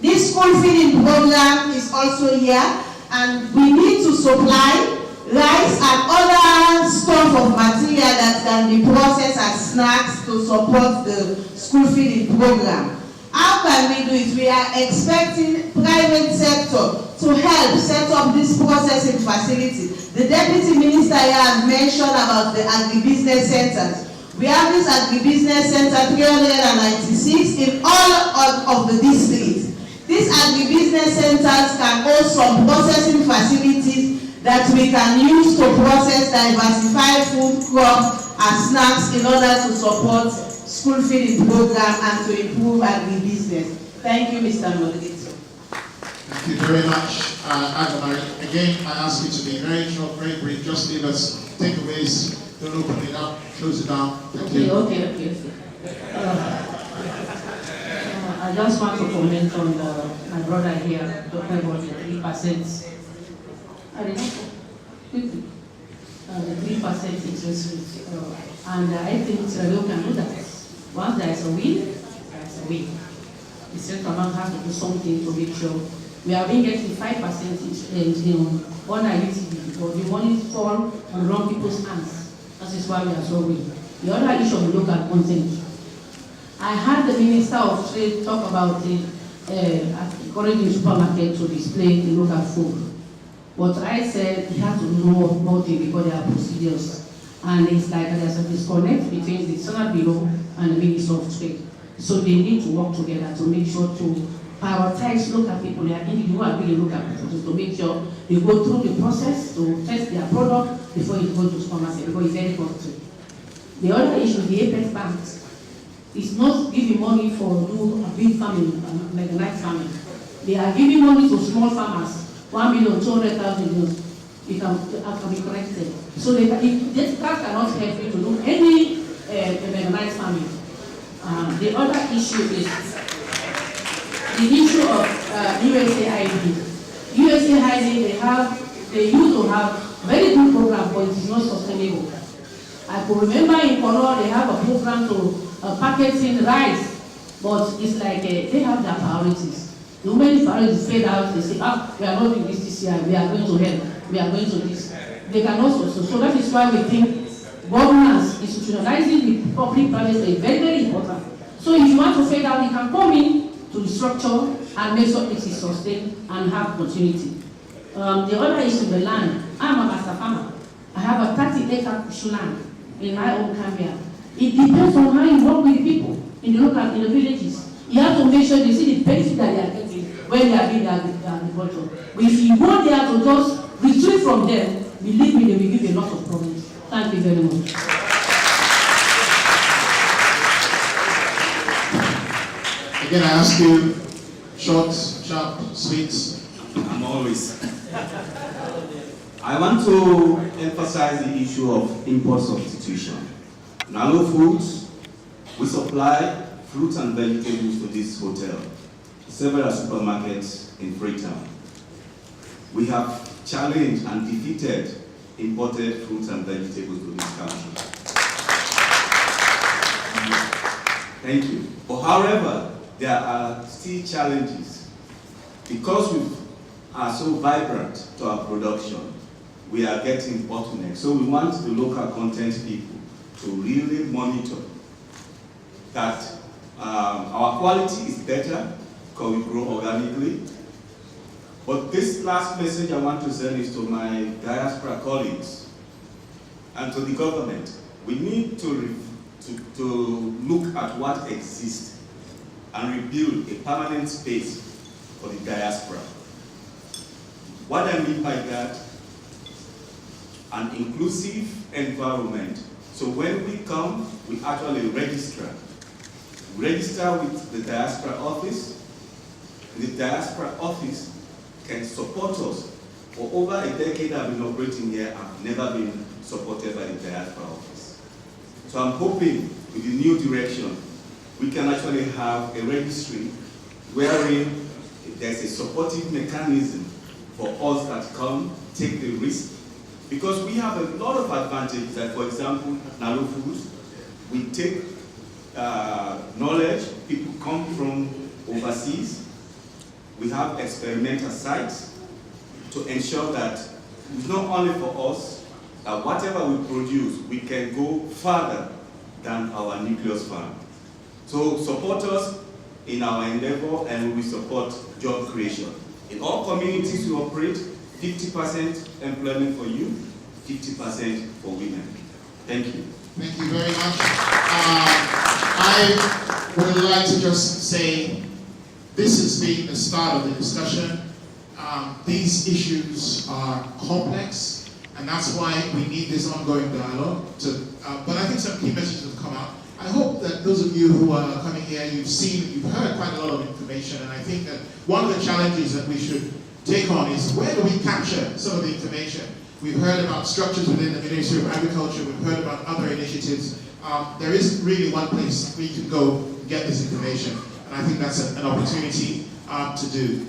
This school feeding program is also here, and we need to supply rice and other stuff of material that can be processed as snacks to support the school feeding program. How can we do it? We are expecting private sector to help set up this processing facility. The Deputy Minister here has mentioned about the agribusiness centers. We have this agribusiness center 396 in all of the districts. These agribusiness centers can hold some processing facilities that we can use to process diversified food, crops, and snacks in order to support school feeding program and to improve agribusiness. Thank you, Mr. Moderator. Thank you very much, Agamari. Again, I ask you to be very short, very brief. Just leave us takeaways. Don't open it up, close it down. Thank you. Okay. I just want to comment on my brother here talking about the 3%. I don't know, quickly. The 3% interest rate. And I think Sierra Leone can do that. Once there is a win, there is a win. The central bank has to do something to make sure we are being getting 5% on our UTB, because the money fall on wrong people's hands. That is why we are so weak. The other issue of local content. I heard the Minister of Trade talk about encouraging the supermarket to display the local food. But I said he has to do more things because there are procedures. And it's like there's a disconnect between the Senate Bureau and the Minister of Trade. So they need to work together to make sure to prioritize local people. They are individual really local people to make sure they go through the process to test their product before it goes to supermarket, because it's very costly. The other issue, the Apex banks, is not giving money for do a big farming, like night farming. They are giving money to small farmers, 1,200,000 it can be corrected. So that cannot help you to do any mechanized farming. The other issue is the issue of USAID. USAID, they used to have very good program, but it is not sustainable. I could remember in Koro, they have a program to packaging rice But it's like they have their priorities. The moment the priorities fade out, they say, we are not doing this year, we are going to hell, we are going to this. They can also, so that is why we think governance, institutionalizing the public-private is very, very important. So if you want to fade out, you can come in to the structure and make sure it is sustained and have continuity. The other issue, the land. I'm a master farmer. I have a 30-acre cushion land in my own Cambia. It depends on how you work with the people in the local, in the villages. You have to make sure they see the benefit that they are getting when they are doing the agriculture. But if you go there to just retreat from them, believe me, they will give you a lot of problems. Thank you very much. Again, I ask you, short, sharp, sweet. I'm always. I want to emphasize the issue of import substitution. Nalo Foods, we supply fruits and vegetables to this hotel, several supermarkets in Freetown. We have challenged and defeated imported fruits and vegetables to this country. Thank you. But however, there are still challenges. Because we are so vibrant to our production, we are getting bottlenecks. So we want the local content people to really monitor that our quality is better because we grow organically. But this last message I want to send is to my diaspora colleagues and to the government. We need to look at what exists and rebuild a permanent space for the diaspora. What I mean by that, an inclusive environment. So when we come, we actually register. We register with the diaspora office. The diaspora office can support us. For over a decade I've been operating here, I've never been supported by the diaspora office. So I'm hoping with the new direction, we can actually have a registry wherein there's a supportive mechanism for us that come, take the risk. Because we have a lot of advantages, like for example, Nalo Foods, we take knowledge, people come from overseas, we have experimental sites to ensure that it's not only for us, that whatever we produce, we can go further than our nucleus farm. So support us in our endeavor and we will support job creation. In all communities we operate, 50% employment for youth, 50% for women. Thank you. Thank you very much. I would like to just say, this has been the start of the discussion. These issues are complex, and that's why we need this ongoing dialogue. But I think some key messages have come out. I hope that those of you who are coming here, you've heard quite a lot of information, and I think that one of the challenges that we should take on is where do we capture some of the information? We've heard about structures within the Ministry of Agriculture, we've heard about other initiatives. There isn't really one place where you can go get this information, and I think that's an opportunity to do.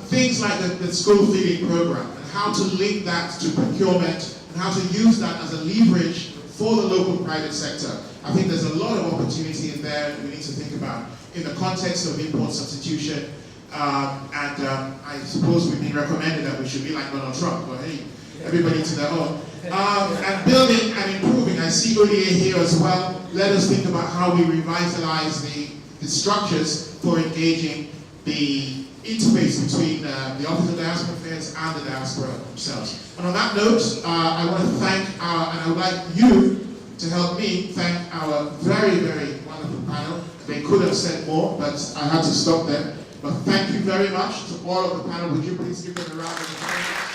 Things like the school feeding program, and how to link that to procurement, and how to use that as a leverage for the local private sector. I think there's a lot of opportunity in there that we need to think about in the context of import substitution. I suppose we've been recommended that we should be like Donald Trump, but hey, everybody to their own. And building and improving, I see ODA here as well. Let us think about how we revitalize the structures for engaging the interface between the Office of Diaspora Affairs and the diaspora themselves. And on that note, I want to thank and I would like you to help me thank our very, very wonderful panel. They could have said more, but I had to stop them. But thank you very much to all of the panel. Would you please give them a round of applause?